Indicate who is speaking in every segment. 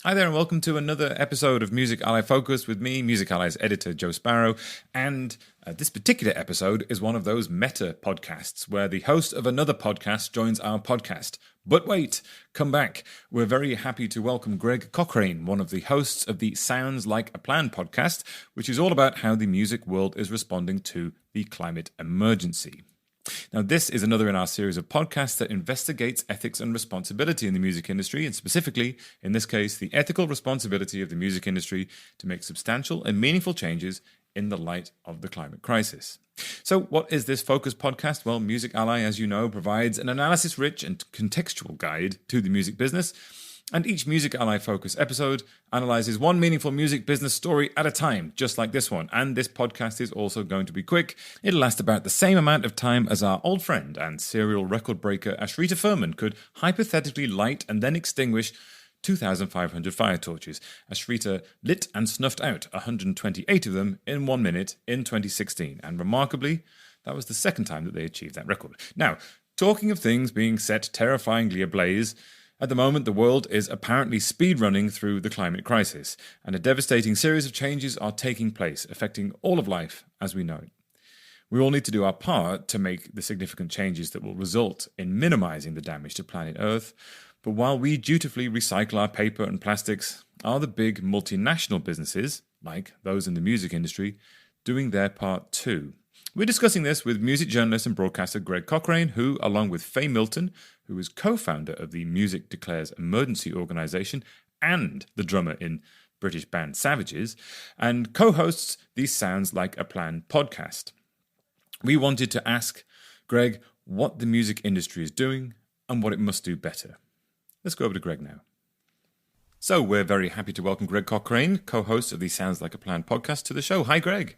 Speaker 1: Hi there and welcome to another episode of Music Ally Focus with me, Music Ally's editor Joe Sparrow. And this particular episode is one of those meta podcasts where the host of another podcast joins our podcast. But wait, come back. We're very happy to welcome Greg Cochrane, one of the hosts of the Sounds Like a Plan podcast, which is all about how the music world is responding to the climate emergency. Now, this is another in our series of podcasts that investigates ethics and responsibility in the music industry, and specifically, in this case, the ethical responsibility of the music industry to make substantial and meaningful changes in the light of the climate crisis. So what is this Focus podcast? Well, Music Ally, as you know, provides an analysis-rich and contextual guide to the music business. And each Music Ally Focus episode analyzes one meaningful music business story at a time, just like this one. And this podcast is also going to be quick. It'll last about the same amount of time as our old friend and serial record breaker Ashrita Furman could hypothetically light and then extinguish 2,500 fire torches. Ashrita lit and snuffed out 128 of them in 1 minute in 2016. And remarkably, that was the second time that they achieved that record. Now, talking of things being set terrifyingly ablaze, at the moment, the world is apparently speedrunning through the climate crisis, and a devastating series of changes are taking place, affecting all of life as we know it. We all need to do our part to make the significant changes that will result in minimizing the damage to planet Earth, but while we dutifully recycle our paper and plastics, are the big multinational businesses, like those in the music industry, doing their part too? We're discussing this with music journalist and broadcaster Greg Cochrane, who, along with Faye Milton, who is co-founder of the Music Declares Emergency organisation and the drummer in British band Savages, and co-hosts the Sounds Like a Plan podcast. We wanted to ask Greg what the music industry is doing and what it must do better. Let's go over to Greg now. So we're very happy to welcome Greg Cochrane, co-host of the Sounds Like a Plan podcast, to the show. Hi, Greg.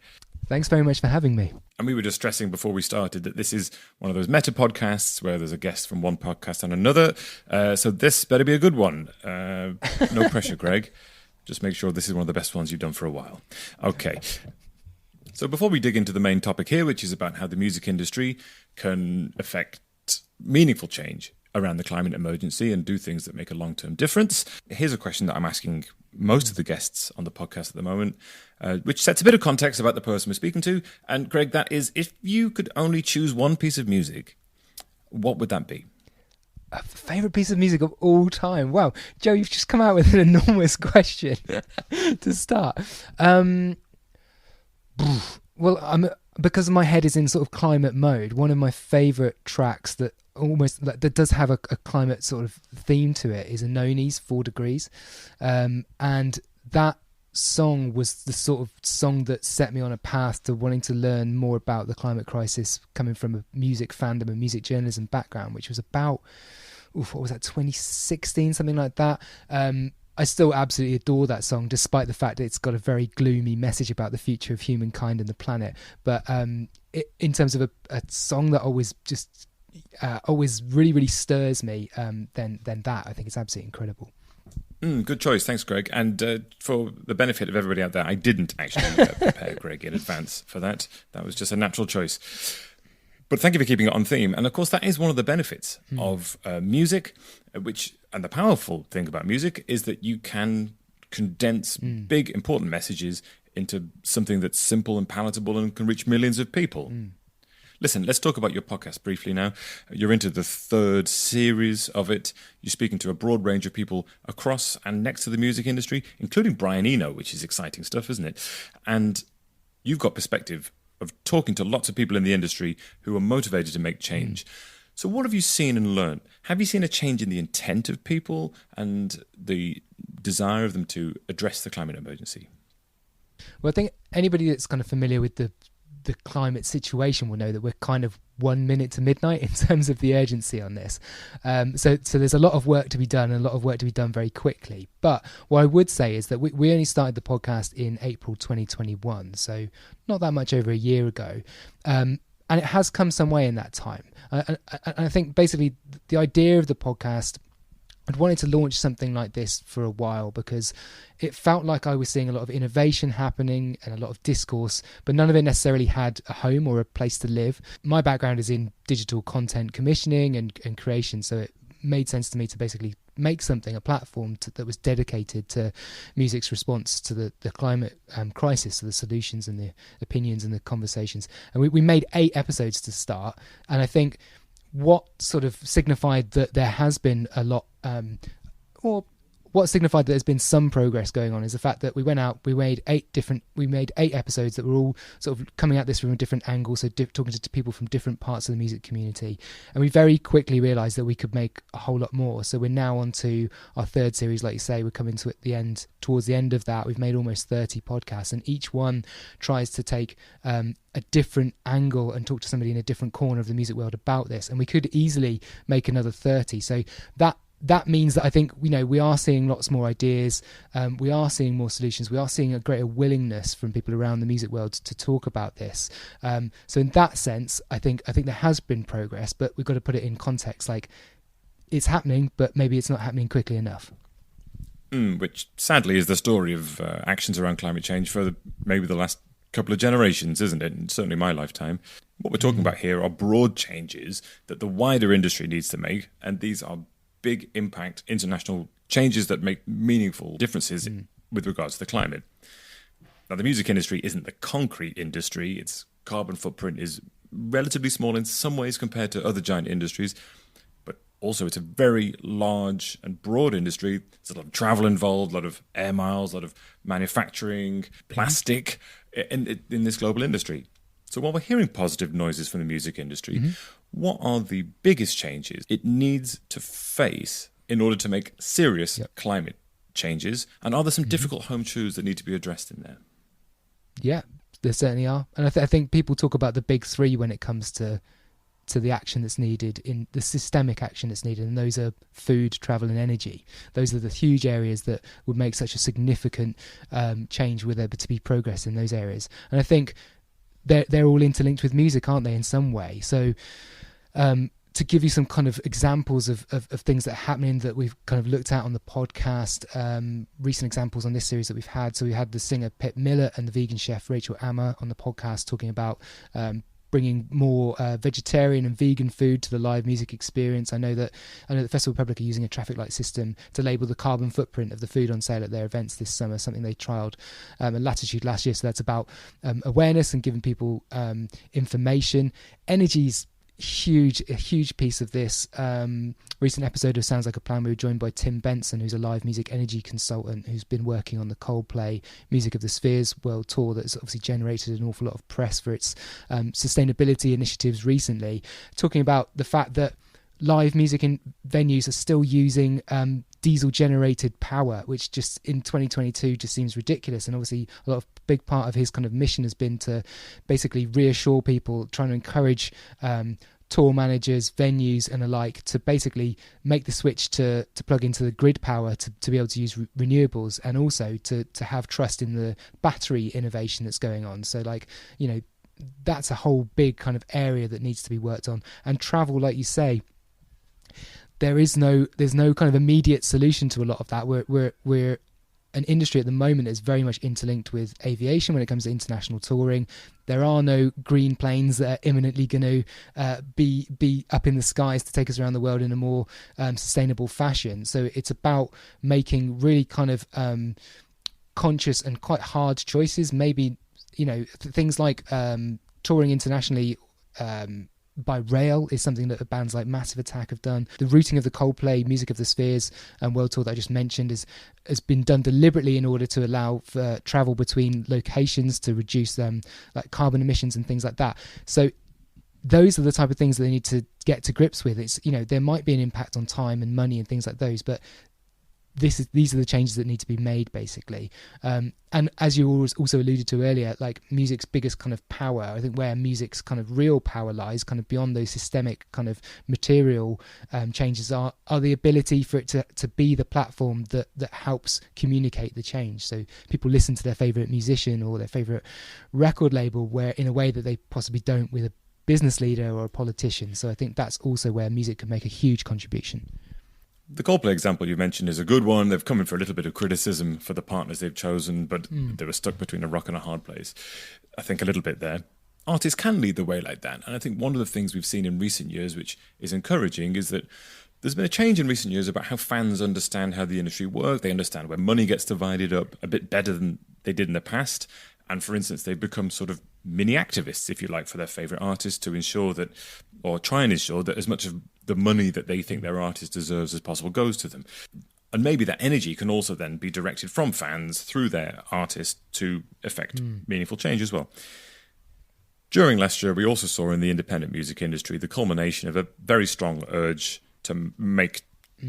Speaker 2: Thanks very much for having me.
Speaker 1: And we were just stressing before we started that this is one of those meta podcasts where there's a guest from one podcast and another. So this better be a good one. No pressure, Greg. Just make sure this is one of the best ones you've done for a while. Okay. So before we dig into the main topic here, which is about how the music industry can affect meaningful change around the climate emergency and do things that make a long-term difference, here's a question that I'm asking most of the guests on the podcast at the moment, which sets a bit of context about the person we're speaking to. And Greg, that is, if you could only choose one piece of music, what would that be?
Speaker 2: A favourite piece of music of all time? Wow, Joe, you've just come out with an enormous question to start. Well, because my head is in sort of climate mode, one of my favourite tracks that does have a climate sort of theme to it is Anoni's 4 Degrees. And that song was the sort of song that set me on a path to wanting to learn more about the climate crisis, coming from a music fandom and music journalism background, which was about, what was that, 2016, something like that. I still absolutely adore that song, despite the fact that it's got a very gloomy message about the future of humankind and the planet. But in terms of a song that always really, really stirs me, then that, I think it's absolutely incredible.
Speaker 1: Good choice. Thanks, Greg. And for the benefit of everybody out there, I didn't actually prepare Greg in advance for that. That was just a natural choice. But thank you for keeping it on theme. And of course, that is one of the benefits of music, and the powerful thing about music is that you can condense big, important messages into something that's simple and palatable and can reach millions of people. Listen, let's talk about your podcast briefly now. You're into the 3rd series of it. You're speaking to a broad range of people across and next to the music industry, including Brian Eno, which is exciting stuff, isn't it? And you've got perspective of talking to lots of people in the industry who are motivated to make change. So what have you seen and learned? Have you seen a change in the intent of people and the desire of them to address the climate emergency?
Speaker 2: Well, I think anybody that's kind of familiar with the climate situation will know that we're kind of 1 minute to midnight in terms of the urgency on this. So there's a lot of work to be done and a lot of work to be done very quickly. But what I would say is that we only started the podcast in April 2021, so not that much over a year ago. And it has come some way in that time. I think basically the idea of the podcast, I'd wanted to launch something like this for a while because it felt like I was seeing a lot of innovation happening and a lot of discourse, but none of it necessarily had a home or a place to live. My background is in digital content commissioning and creation, so it made sense to me to basically make something, a platform that was dedicated to music's response to the climate crisis, so the solutions and the opinions and the conversations. And we made 8 episodes to start, and I think what sort of signified that there has been a lot, or what signified that there's been some progress going on, is the fact that we went out, we made 8 episodes that were all sort of coming at this from a different angle, so talking to people from different parts of the music community, and we very quickly realised that we could make a whole lot more. So we're now on to our 3rd series, like you say. We're coming to towards the end of that. We've made almost 30 podcasts, and each one tries to take a different angle and talk to somebody in a different corner of the music world about this, and we could easily make another 30. So that means that I think, we are seeing lots more ideas, we are seeing more solutions, we are seeing a greater willingness from people around the music world to talk about this. So in that sense, I think there has been progress, but we've got to put it in context. Like, it's happening, but maybe it's not happening quickly enough.
Speaker 1: Which sadly is the story of actions around climate change for maybe the last couple of generations, isn't it? And certainly my lifetime. What we're talking about here are broad changes that the wider industry needs to make, and these are big impact international changes that make meaningful differences with regards to the climate. Now, the music industry isn't the concrete industry. Its carbon footprint is relatively small in some ways compared to other giant industries, but also it's a very large and broad industry. There's a lot of travel involved, a lot of air miles, a lot of manufacturing, plastic in this global industry. So while we're hearing positive noises from the music industry, what are the biggest changes it needs to face in order to make serious climate changes? And are there some difficult home truths that need to be addressed in there?
Speaker 2: Yeah, there certainly are. And I think people talk about the big 3 when it comes to the action that's needed, in the systemic action that's needed, and those are food, travel and energy. Those are the huge areas that would make such a significant change were there to be progress in those areas. And I think they're all interlinked with music, aren't they, in some way? So to give you some kind of examples of things that are happening that we've kind of looked at on the podcast, recent examples on this series that we've had. So we had the singer Pip Miller and the vegan chef Rachel Ammer on the podcast talking about bringing more vegetarian and vegan food to the live music experience. I know that Festival Public are using a traffic light system to label the carbon footprint of the food on sale at their events this summer, something they trialled at Latitude last year. So that's about awareness and giving people information. Energy's a huge piece of this. Recent episode of Sounds Like a Plan, we were joined by Tim Benson, who's a live music energy consultant who's been working on the Coldplay Music of the Spheres world tour that's obviously generated an awful lot of press for its sustainability initiatives recently, talking about the fact that live music in venues are still using diesel generated power, which just in 2022 just seems ridiculous. And obviously a lot of big part of his kind of mission has been to basically reassure people, trying to encourage tour managers, venues and alike to basically make the switch to plug into the grid power to be able to use renewables, and also to have trust in the battery innovation that's going on. So that's a whole big kind of area that needs to be worked on. And travel, like you say, there's no kind of immediate solution to a lot of that. We're an industry at the moment that's very much interlinked with aviation when it comes to international touring. There are no green planes that are imminently going to be up in the skies to take us around the world in a more sustainable fashion. So it's about making really kind of conscious and quite hard choices. Maybe things like touring internationally by rail is something that bands like Massive Attack have done. The routing of the Coldplay Music of the Spheres world tour that I just mentioned has been done deliberately in order to allow for travel between locations to reduce them like carbon emissions and things like that. So those are the type of things that they need to get to grips with. It's there might be an impact on time and money and things like those, but these are the changes that need to be made, basically. And as you also alluded to earlier, like music's biggest kind of power, I think where music's kind of real power lies, kind of beyond those systemic kind of material changes, are the ability for it to be the platform that helps communicate the change. So people listen to their favourite musician or their favourite record label where in a way that they possibly don't with a business leader or a politician. So I think that's also where music can make a huge contribution.
Speaker 1: The Coldplay example you mentioned is a good one. They've come in for a little bit of criticism for the partners they've chosen, but they were stuck between a rock and a hard place. I think a little bit there. Artists can lead the way like that. And I think one of the things we've seen in recent years, which is encouraging, is that There's been a change in recent years about how fans understand how the industry works. They understand where money gets divided up a bit better than they did in the past. And for instance, they've become sort of mini activists, if you like, for their favourite artists to ensure that, or try and ensure that as much of the money that they think their artist deserves as possible goes to them. And maybe that energy can also then be directed from fans through their artist to effect meaningful change as well. During last year, we also saw in the independent music industry the culmination of a very strong urge to make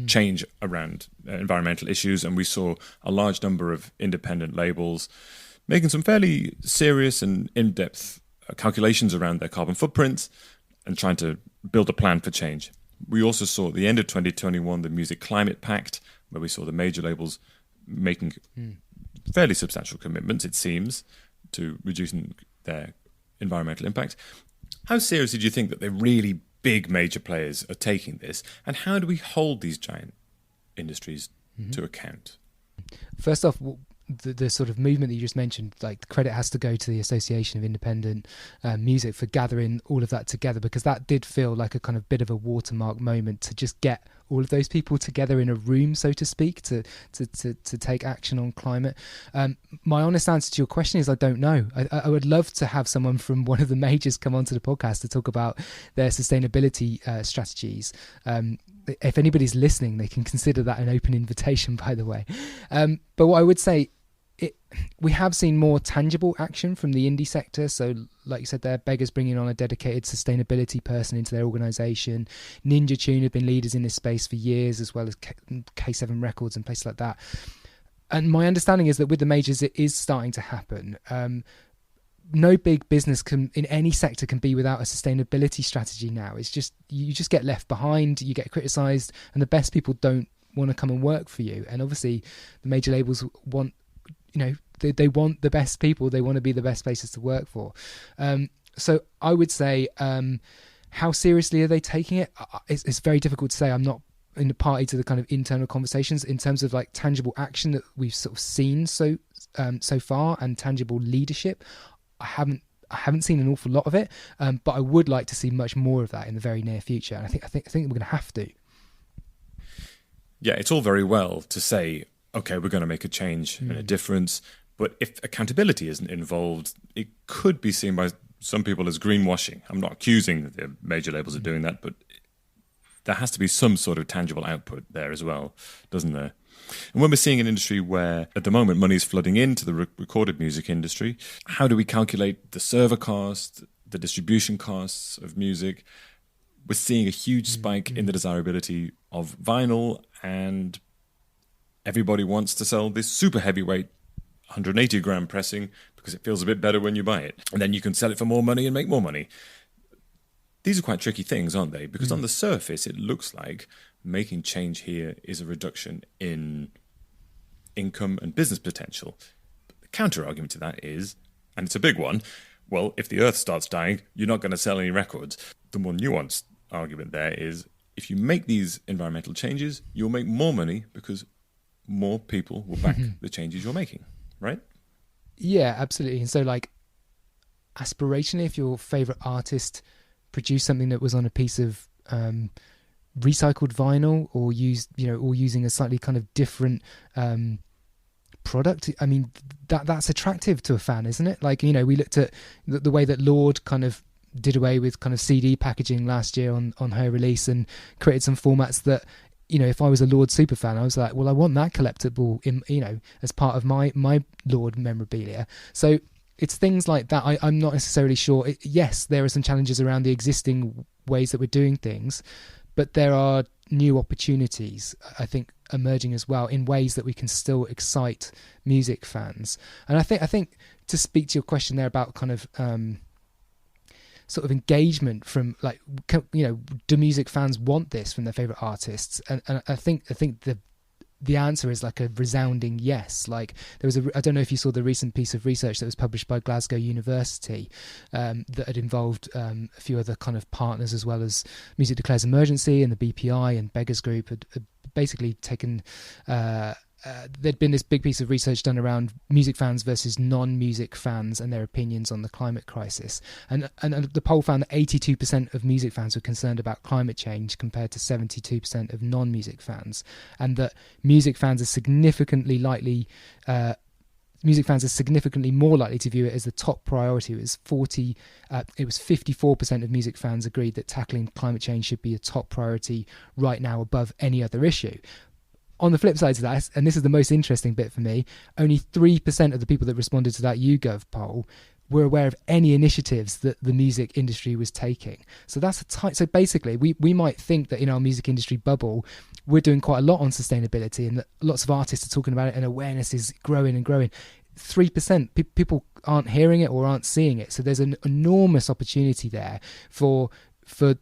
Speaker 1: change around environmental issues, and we saw a large number of independent labels making some fairly serious and in-depth calculations around their carbon footprints and trying to build a plan for change. We also saw at the end of 2021 the Music Climate Pact, where we saw the major labels making fairly substantial commitments, it seems, to reducing their environmental impact. How seriously do you think that the really big major players are taking this, and how do we hold these giant industries to account?
Speaker 2: First off, the sort of movement that you just mentioned, like the credit has to go to the Association of Independent Music for gathering all of that together, because that did feel like a kind of bit of a watermark moment to just get all of those people together in a room, so to speak, to take action on climate. My honest answer to your question is I don't know. I would love to have someone from one of the majors come onto the podcast to talk about their sustainability strategies. If anybody's listening, they can consider that an open invitation, by the way. But what I would say, we have seen more tangible action from the indie sector. So like you said there, Beggars bringing on a dedicated sustainability person into their organisation. Ninja Tune have been leaders in this space for years, as well as K7 Records and places like that. And my understanding is that with the majors, it is starting to happen. No big business in any sector can be without a sustainability strategy now. It's just, you just get left behind, you get criticised, and the best people don't want to come and work for you. And obviously the major labels want, they want the best people. They want to be the best places to work for. So I would say, how seriously are they taking it? It's very difficult to say. I'm not in the party to the kind of internal conversations in terms of like tangible action that we've sort of seen so far, and tangible leadership. I haven't seen an awful lot of it, but I would like to see much more of that in the very near future. And I think we're going to have to.
Speaker 1: Yeah, it's all very well to say, okay, we're going to make a change and a difference, but if accountability isn't involved, it could be seen by some people as greenwashing. I'm not accusing the major labels of doing that, but there has to be some sort of tangible output there as well, doesn't there? And when we're seeing an industry where, at the moment, money is flooding into the recorded music industry, how do we calculate the server cost, the distribution costs of music? We're seeing a huge spike in the desirability of vinyl, and everybody wants to sell this super heavyweight 180 gram pressing because it feels a bit better when you buy it. And then you can sell it for more money and make more money. These are quite tricky things, aren't they? Because on the surface, it looks like making change here is a reduction in income and business potential. But the counter argument to that is, and it's a big one, well, if the earth starts dying, you're not going to sell any records. The more nuanced argument there is, if you make these environmental changes, you'll make more money because more people will back the changes you're making, right?
Speaker 2: Yeah, absolutely. And so, like, aspirationally, if your favorite artist produced something that was on a piece of recycled vinyl, or using a slightly kind of different product, I mean, that's attractive to a fan, isn't it? Like, we looked at the way that Lorde kind of did away with kind of CD packaging last year on her release, and created some formats that, if I was a Lorde super fan, I was like, well, I want that collectible as part of my Lorde memorabilia. So it's things like that. I'm not necessarily sure. Yes, there are some challenges around the existing ways that we're doing things, but there are new opportunities, I think, emerging as well in ways that we can still excite music fans. And I think to speak to your question there about kind of sort of engagement from, like, do music fans want this from their favorite artists? And I think the answer is like a resounding yes. Like, there was I don't know if you saw the recent piece of research that was published by Glasgow University that had involved a few other kind of partners, as well as Music Declares Emergency and the BPI and Beggars Group had basically taken there'd been this big piece of research done around music fans versus non-music fans and their opinions on the climate crisis. And the poll found that 82% of music fans were concerned about climate change compared to 72% of non-music fans, and that music fans are significantly more likely to view it as the top priority. It was 54% of music fans agreed that tackling climate change should be a top priority right now above any other issue. On the flip side to that, and this is the most interesting bit for me, only 3% of the people that responded to that YouGov poll were aware of any initiatives that the music industry was taking. So that's so basically we might think that in our music industry bubble we're doing quite a lot on sustainability and that lots of artists are talking about it and awareness is growing and growing. 3% people aren't hearing it or aren't seeing it. So there's an enormous opportunity there for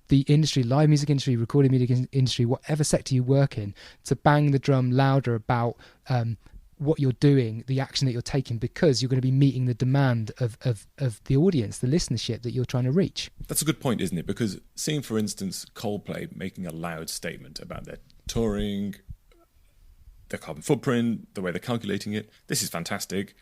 Speaker 2: the industry, live music industry, recorded music industry, whatever sector you work in, to bang the drum louder about what you're doing, the action that you're taking, because you're going to be meeting the demand of the audience, the listenership that you're trying to reach.
Speaker 1: That's a good point, isn't it? Because seeing, for instance, Coldplay making a loud statement about their touring, their carbon footprint, the way they're calculating it, this is fantastic.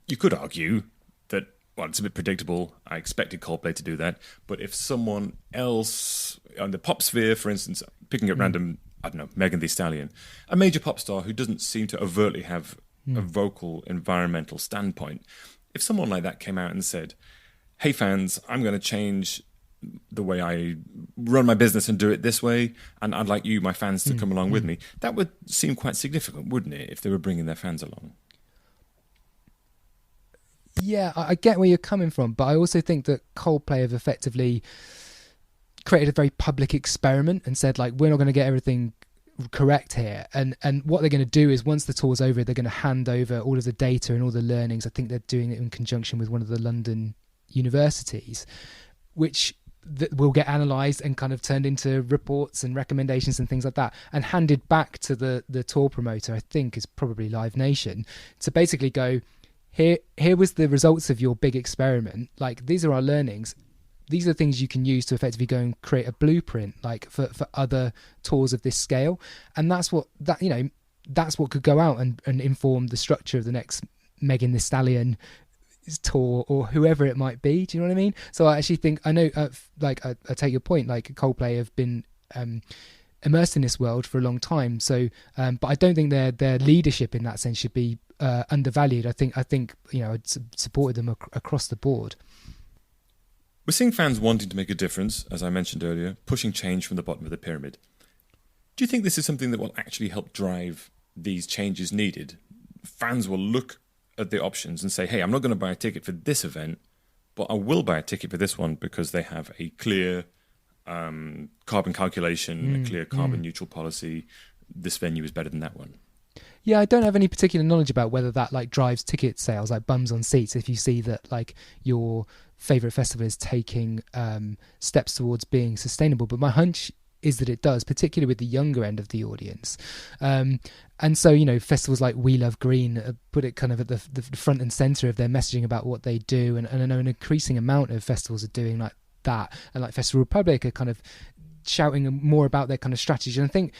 Speaker 1: You could argue that, well, it's a bit predictable. I expected Coldplay to do that. But if someone else on the pop sphere, for instance, picking up random, I don't know, Megan Thee Stallion, a major pop star who doesn't seem to overtly have a vocal environmental standpoint, if someone like that came out and said, hey fans, I'm going to change the way I run my business and do it this way, and I'd like you, my fans, to come along with me, that would seem quite significant, wouldn't it, if they were bringing their fans along?
Speaker 2: Yeah, I get where you're coming from, but I also think that Coldplay have effectively created a very public experiment and said, like, we're not going to get everything correct here. And what they're going to do is, once the tour's over, they're going to hand over all of the data and all the learnings. I think they're doing it in conjunction with one of the London universities, which will get analysed and kind of turned into reports and recommendations and things like that, and handed back to the tour promoter, I think is probably Live Nation, to basically go, Here was the results of your big experiment. Like, these are our learnings. These are things you can use to effectively go and create a blueprint, like for other tours of this scale. And that's what could go out and inform the structure of the next Megan Thee Stallion tour or whoever it might be. Do you know what I mean? So I actually think, I know, I take your point. Like, Coldplay have been immersed in this world for a long time. So, but I don't think their leadership in that sense should be undervalued. I think I'd supported them across the board.
Speaker 1: We're seeing fans wanting to make a difference, as I mentioned earlier, pushing change from the bottom of the pyramid. Do you think this is something that will actually help drive these changes needed? Fans will look at the options and say, hey, I'm not going to buy a ticket for this event, but I will buy a ticket for this one because they have a clear carbon calculation, a clear carbon neutral policy. This venue is better than that one.
Speaker 2: Yeah, I don't have any particular knowledge about whether that like drives ticket sales, like bums on seats. If you see that like your favorite festival is taking steps towards being sustainable, but my hunch is that it does, particularly with the younger end of the audience. And so, festivals like We Love Green put it kind of at the front and center of their messaging about what they do, and I know an increasing amount of festivals are doing like that, and like Festival Republic are kind of shouting more about their kind of strategy. And I think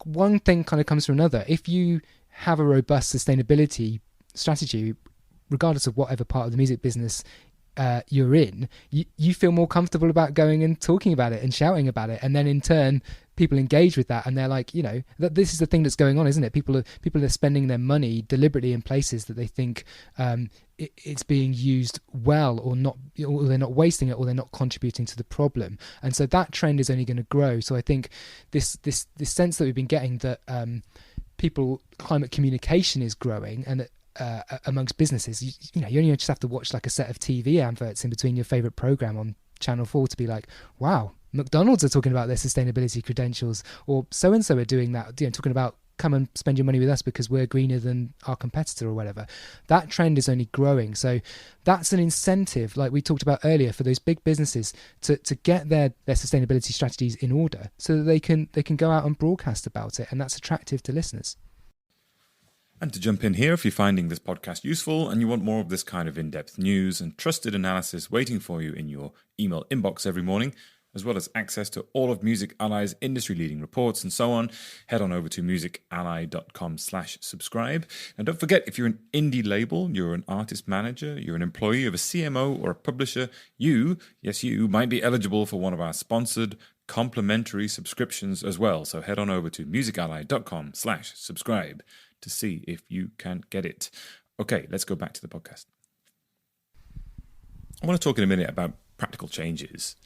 Speaker 2: one thing kind of comes from another. If you have a robust sustainability strategy, regardless of whatever part of the music business you're in, you feel more comfortable about going and talking about it and shouting about it, and then in turn people engage with that, and they're like, that this is the thing that's going on, isn't it? People are spending their money deliberately in places that they think it's being used well, or not, or they're not wasting it, or they're not contributing to the problem. And so that trend is only going to grow. So I think this sense that we've been getting that climate communication is growing, and that amongst businesses, you only just have to watch like a set of TV adverts in between your favorite program on Channel 4 to be like, wow, McDonald's are talking about their sustainability credentials, or so and so are doing that, talking about come and spend your money with us because we're greener than our competitor or whatever. That trend is only growing. So that's an incentive, like we talked about earlier, for those big businesses to get their sustainability strategies in order, so that they can go out and broadcast about it, and that's attractive to listeners.
Speaker 1: And to jump in here, if you're finding this podcast useful and you want more of this kind of in-depth news and trusted analysis waiting for you in your email inbox every morning, as well as access to all of Music Ally's industry-leading reports and so on, head on over to musically.com/subscribe. And don't forget, if you're an indie label, you're an artist manager, you're an employee of a CMO or a publisher, you might be eligible for one of our sponsored complimentary subscriptions as well. So head on over to musically.com/subscribe to see if you can get it. Okay, let's go back to the podcast. I want to talk in a minute about practical changes,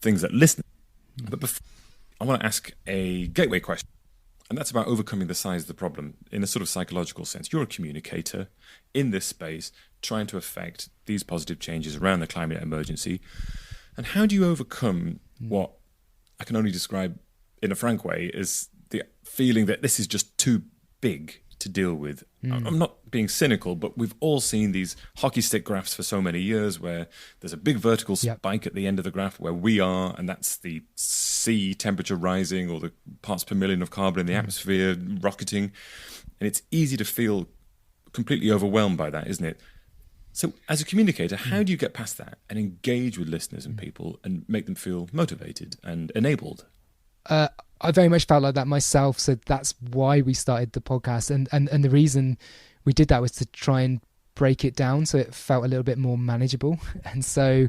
Speaker 1: things that listen. But before, I want to ask a gateway question, and that's about overcoming the size of the problem in a sort of psychological sense. You're a communicator in this space trying to affect these positive changes around the climate emergency. And how do you overcome what I can only describe in a frank way as the feeling that this is just too big to deal with? I'm not being cynical, but we've all seen these hockey stick graphs for so many years where there's a big vertical spike at the end of the graph where we are, and that's the sea temperature rising or the parts per million of carbon in the atmosphere rocketing. And it's easy to feel completely overwhelmed by that, isn't it? So as a communicator, how do you get past that and engage with listeners and people and make them feel motivated and enabled?
Speaker 2: I very much felt like that myself, so that's why we started the podcast, and the reason we did that was to try and break it down so it felt a little bit more manageable. And so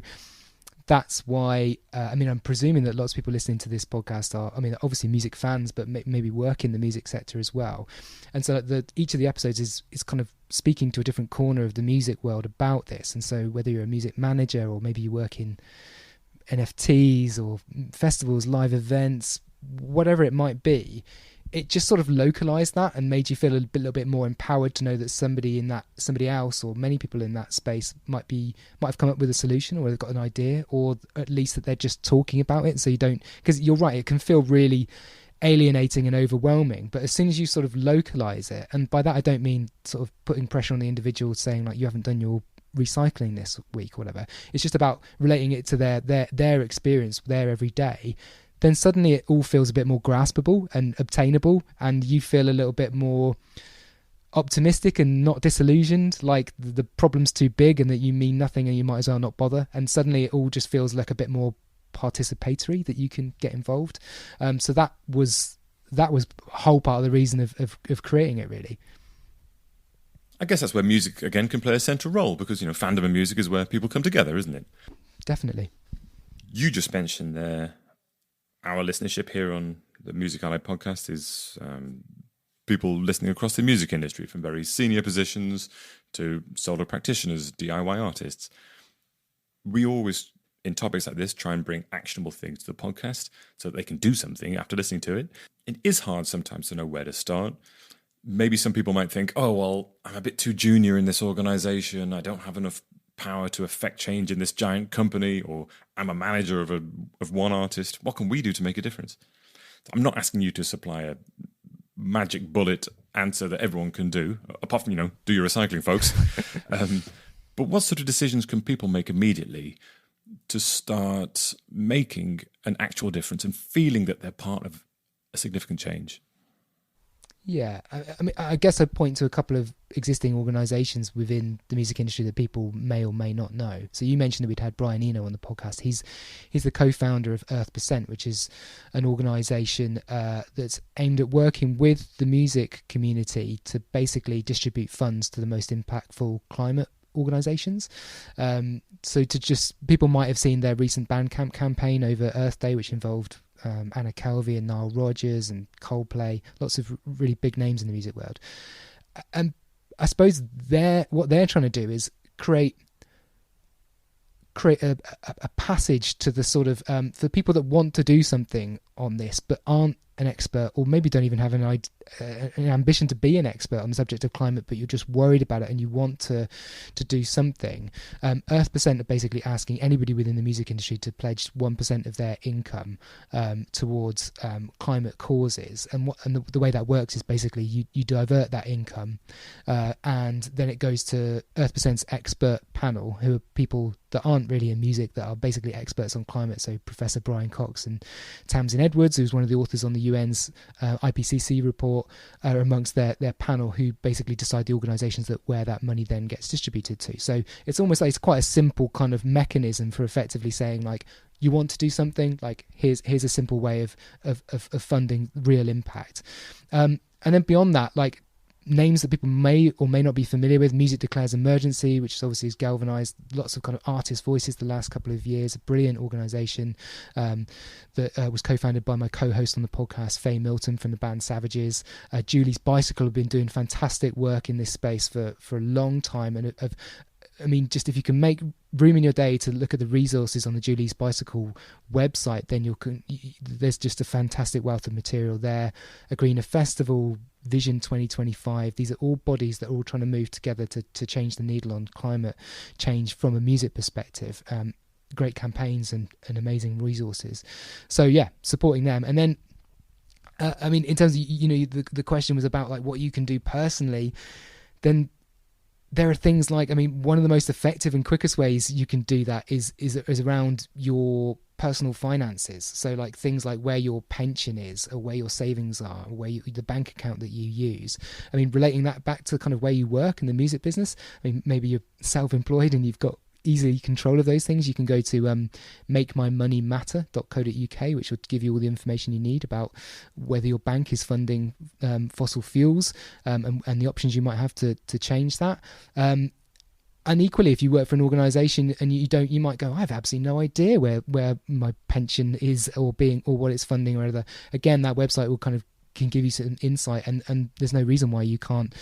Speaker 2: that's why I'm presuming that lots of people listening to this podcast are, obviously music fans, but maybe work in the music sector as well. And so each of the episodes is kind of speaking to a different corner of the music world about this. And so whether you're a music manager or maybe you work in NFTs or festivals, live events, whatever it might be, it just sort of localized that and made you feel a little bit more empowered to know that somebody else or many people in that space might have come up with a solution, or they've got an idea, or at least that they're just talking about it. So you don't, because you're right, it can feel really alienating and overwhelming, but as soon as you sort of localize it, and by that I don't mean sort of putting pressure on the individual saying like you haven't done your recycling this week or whatever, it's just about relating it to their experience, their everyday, then suddenly it all feels a bit more graspable and obtainable, and you feel a little bit more optimistic and not disillusioned, like the problem's too big and that you mean nothing and you might as well not bother. And suddenly it all just feels like a bit more participatory, that you can get involved. So that was a whole part of the reason of creating it, really.
Speaker 1: I guess that's where music, again, can play a central role, because, fandom and music is where people come together, isn't it?
Speaker 2: Definitely.
Speaker 1: You just mentioned there, our listenership here on the Music Ally podcast is people listening across the music industry, from very senior positions to solo practitioners, DIY artists. We always, in topics like this, try and bring actionable things to the podcast so that they can do something after listening to it. It is hard sometimes to know where to start. Maybe some people might think, oh, well, I'm a bit too junior in this organization. I don't have enough power to affect change in this giant company, or I'm a manager of one artist. What can we do to make a difference? I'm not asking you to supply a magic bullet answer that everyone can do, apart from, do your recycling, folks. But what sort of decisions can people make immediately to start making an actual difference and feeling that they're part of a significant change?
Speaker 2: Yeah, I guess I'd point to a couple of existing organisations within the music industry that people may or may not know. So you mentioned that we'd had Brian Eno on the podcast. He's the co-founder of Earth%, which is an organisation that's aimed at working with the music community to basically distribute funds to the most impactful climate organisations. So people might have seen their recent Bandcamp campaign over Earth Day, which involved Anna Calvi and Nile Rodgers and Coldplay, lots of really big names in the music world. And I suppose what they're trying to do is create a passage to the sort of for people that want to do something on this but aren't an expert, or maybe don't even have an ambition to be an expert on the subject of climate, but you're just worried about it and you want to do something. Earth% are basically asking anybody within the music industry to pledge 1% of their income towards climate causes, and the way that works is basically you divert that income and then it goes to Earth%'s expert panel, who are people that aren't really in music, that are basically experts on climate. So Professor Brian Cox and Tamsin Edwards, who's one of the authors on the UN's IPCC report, are amongst their panel who basically decide the organisations that where that money then gets distributed to. So it's almost like it's quite a simple kind of mechanism for effectively saying, like, you want to do something, like here's a simple way of funding real impact. And then beyond that, like, names that people may or may not be familiar with: Music Declares Emergency, which obviously has galvanized lots of kind of artist voices the last couple of years. A brilliant organization that was co-founded by my co-host on the podcast, Faye Milton, from the band Savages. Julie's Bicycle have been doing fantastic work in this space for a long time, and I mean, just if you can make room in your day to look at the resources on the Julie's Bicycle website, then there's just a fantastic wealth of material there. A Greener Festival, Vision 2025, these are all bodies that are all trying to move together to change the needle on climate change from a music perspective. Great campaigns and amazing resources. So yeah, supporting them. And then I mean, in terms of, the question was about like what you can do personally, then there are things like, I mean, one of the most effective and quickest ways you can do that is around your personal finances. So like things like where your pension is, or where your savings are, or where the bank account that you use. I mean, relating that back to kind of where you work in the music business. I mean, maybe you're self-employed and you've got easy control of those things. You can go to makemymoneymatter.co.uk, which will give you all the information you need about whether your bank is funding fossil fuels, and the options you might have to change that. And equally, if you work for an organisation and you might go, I have absolutely no idea where my pension is or what it's funding or other. Again, that website will kind of can give you some insight, and there's no reason why you can't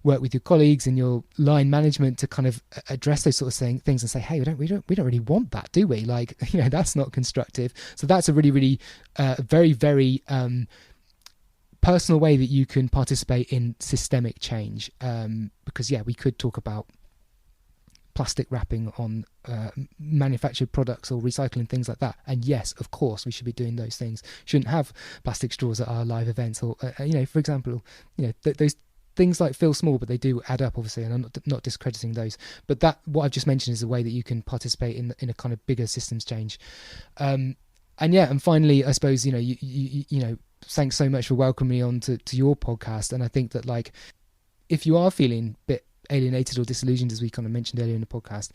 Speaker 2: work with your colleagues and your line management to kind of address those sort of things and say, hey, we don't really want that, do we? Like, that's not constructive. So that's a really, really very, very personal way that you can participate in systemic change. Because we could talk about plastic wrapping on manufactured products or recycling, things like that, and yes, of course we should be doing those things. Shouldn't have plastic straws at our live events, or for example, those things like feel small, but they do add up, obviously, and I'm not discrediting those, but that what I've just mentioned is a way that you can participate in a kind of bigger systems change. And finally, I suppose, you thanks so much for welcoming me on to your podcast. And I think that, like, if you are feeling a bit alienated or disillusioned, as we kind of mentioned earlier in the podcast,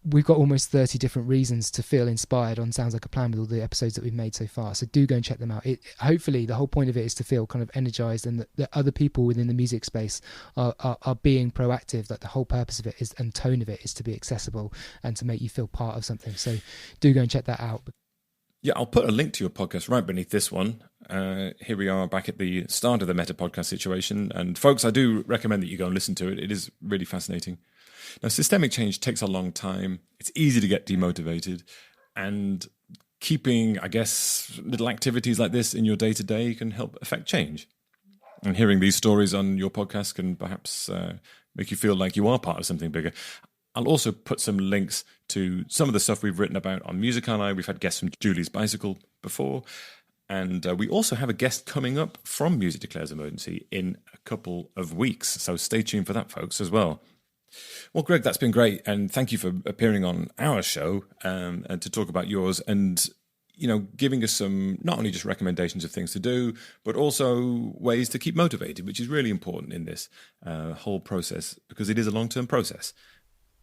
Speaker 2: we've got almost 30 different reasons to feel inspired on Sounds Like a Plan with all the episodes that we've made so far. So do go and check them out. Hopefully the whole point of it is to feel kind of energized, and that other people within the music space are being proactive, that the whole purpose of it is, and tone of it, is to be accessible and to make you feel part of something. So do go and check that out.
Speaker 1: Yeah, I'll put a link to your podcast right beneath this one. Here we are back at the start of the Meta podcast situation. And folks, I do recommend that you go and listen to it. It is really fascinating. Now, systemic change takes a long time. It's easy to get demotivated. And keeping, I guess, little activities like this in your day-to-day can help affect change. And hearing these stories on your podcast can perhaps make you feel like you are part of something bigger. I'll also put some links to some of the stuff we've written about on Music Ally. We've had guests from Julie's Bicycle before. And we also have a guest coming up from Music Declares Emergency in a couple of weeks. So stay tuned for that, folks, as well. Well, Greg, that's been great. And thank you for appearing on our show and to talk about yours and, giving us some, not only just recommendations of things to do, but also ways to keep motivated, which is really important in this whole process, because it is a long-term process.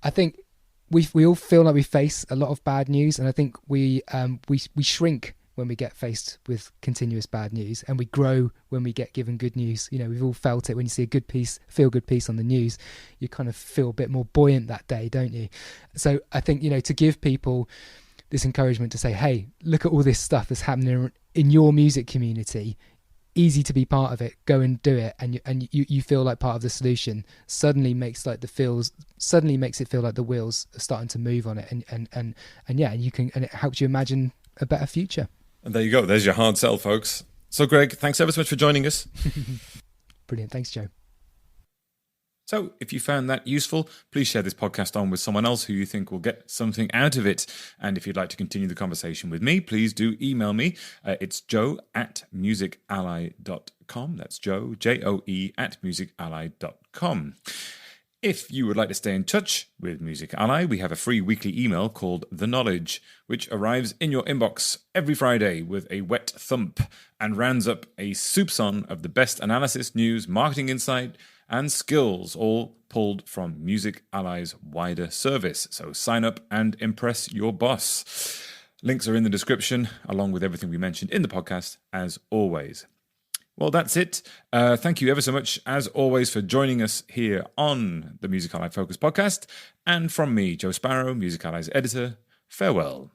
Speaker 2: I think we all feel like we face a lot of bad news, and I think we shrink when we get faced with continuous bad news, and we grow when we get given good news. We've all felt it when you see a good piece, feel-good piece on the news. You kind of feel a bit more buoyant that day, don't you? So I think, to give people this encouragement to say, hey, look at all this stuff that's happening in your music community. Easy to be part of it, go and do it, and you feel like part of the solution. Suddenly makes it feel like the wheels are starting to move on it, and it helps you imagine a better future.
Speaker 1: And there you go, there's your hard sell, folks. So Greg, thanks ever so much for joining us.
Speaker 2: Brilliant, thanks Joe.
Speaker 1: So if you found that useful, please share this podcast on with someone else who you think will get something out of it. And if you'd like to continue the conversation with me, please do email me. It's joe@musically.com. That's Joe, Joe, @musically.com. If you would like to stay in touch with Music Ally, we have a free weekly email called The Knowledge, which arrives in your inbox every Friday with a wet thump and rounds up a soupçon of the best analysis, news, marketing insight, and skills, all pulled from Music Ally's wider service. So sign up and impress your boss. Links are in the description, along with everything we mentioned in the podcast, as always. Well, that's it. Thank you ever so much, as always, for joining us here on the Music Ally Focus podcast. And from me, Joe Sparrow, Music Ally's editor, farewell.